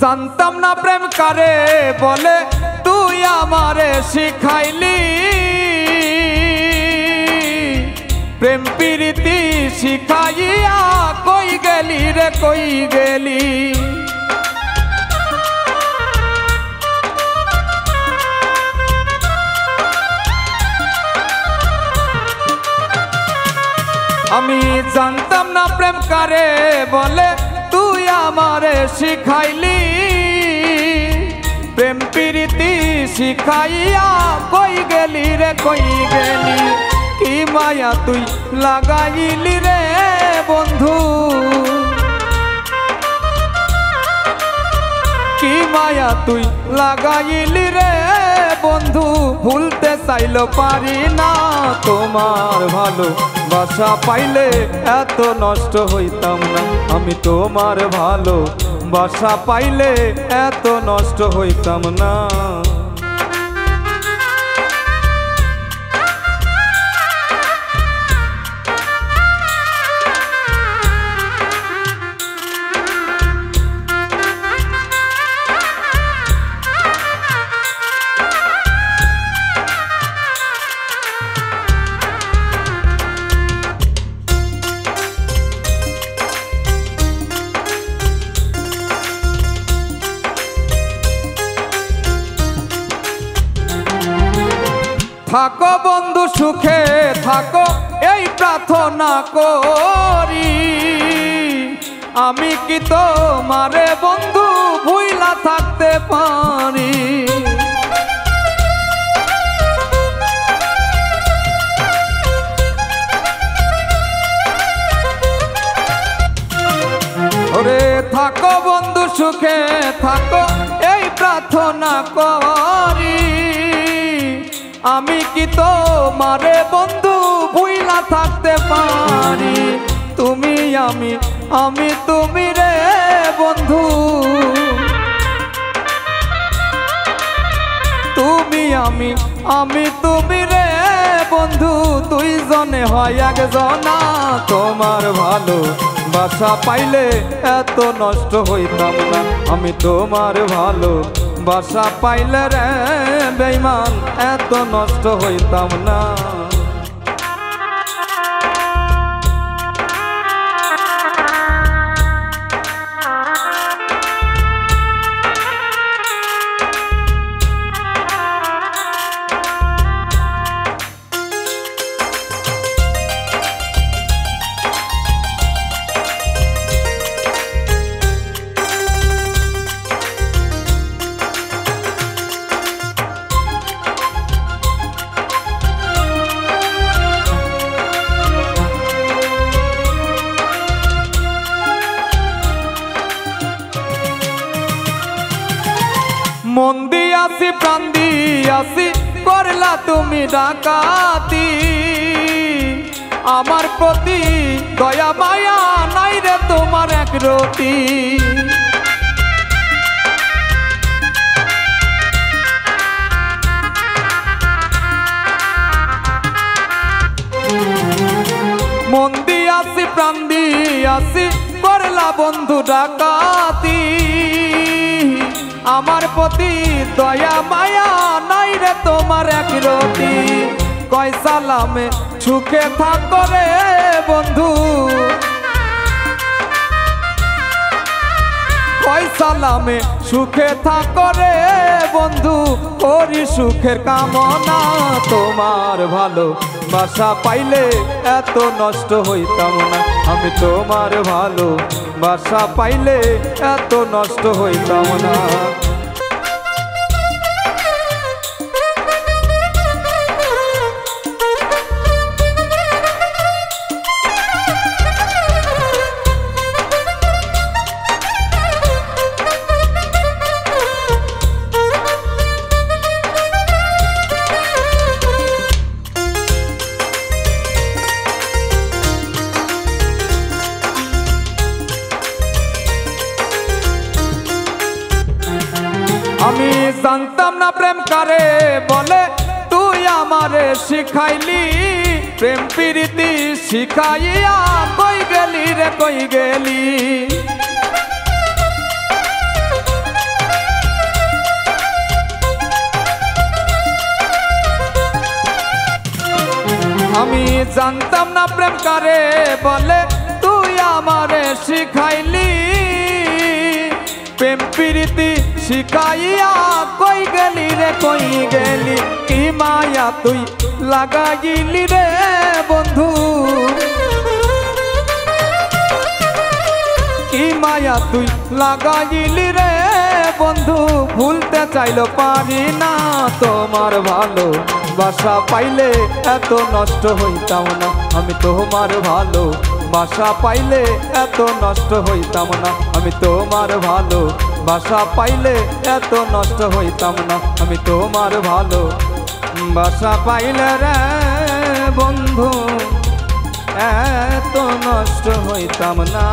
জানতাম না প্রেম কারে বলে তুই আমারে শিখাইলি, প্রেম প্রীতি শিখাইয়া কই গেলি রে কই গেলি। আমি জানতাম না প্রেম কারে বলে তুই আমারে শিখাইলি, প্রেম প্রীতি শিখাইয়া কই গেলি রে কই গেলি। কি মায়া তুই লাগাইলি রে বন্ধু, কি মায়া তুই লাগাইলি রে বন্ধু। ভুলতে চাইলেও পারি না তোমার ভালো বাসা পাইলে এত নষ্ট হইতাম না। আমি তোমার ভালো বাসা পাইলে এত নষ্ট হইতাম না। থাকো বন্ধু সুখে থাকো এই প্রার্থনা করি, আমি কি তোমারে বন্ধু ভুইলা থাকতে পারি। ওরে থাকো বন্ধু সুখে থাকো এই প্রার্থনা করি, আমি কি তোমারে বন্ধু ভুইলা থাকতে পারি। তুমি আমি তুমি রে বন্ধু, তুমি আমি তুমি রে বন্ধু। দুইজনে হয় একজনা, তোমার ভালো বাসা পাইলে এত নষ্ট হইতাম না। আমি তোমার ভালো বাসা পাইলে রে বেঈমান এত নষ্ট হইতাম না। মন দিয়াছি প্রাণ দিয়াছি করলা তুমি ডাকাতি, আমার প্রতি দয়া মায়া নাই রে তোমার এক রতি। মন দিয়াছি প্রাণ দিয়াছি করলা বন্ধু ডাকাতি, আমার প্রতি দয়া মায়া নাই রে তোমার এক রতি। কয় সালামে সুখে থাকো রে বন্ধু, কয় সালামে সুখে থাকো রে বন্ধু। করি সুখের কামনা, তোমার ভালো বাসা পাইলে এত নষ্ট হইতাম না। আমি তোমার ভালো বাসা পাইলে এত নষ্ট হইতাম না। আমি জানতাম না প্রেম কারে বলে তুই আমারে শিখাইলি, প্রেম প্রীতি শিখাইয়া কই গেলি রে কই গেলি। আমি জানতাম না প্রেম কারে বলে, তুই আমারে শিখাইলি। প্রেম প্রীতি শিখাইয়া কই গেলি রে কই গেলি, কি মায়া তুই লাগাইলি রে বন্ধু, কি মায়া তুই লাগাইলি রে বন্ধু। ভুলতে চাইলো পারি না, তোমার ভালো বাসা পাইলে এত নষ্ট হইতাম না। আমি তোমার ভালো বাসা পাইলে এত নষ্ট হইতাম না। আমি তোমার ভালো বাসা পাইলে এত নষ্ট হইতাম না। আমি তোমার ভালো বাসা পাইলে রে বন্ধু এত নষ্ট হইতাম না।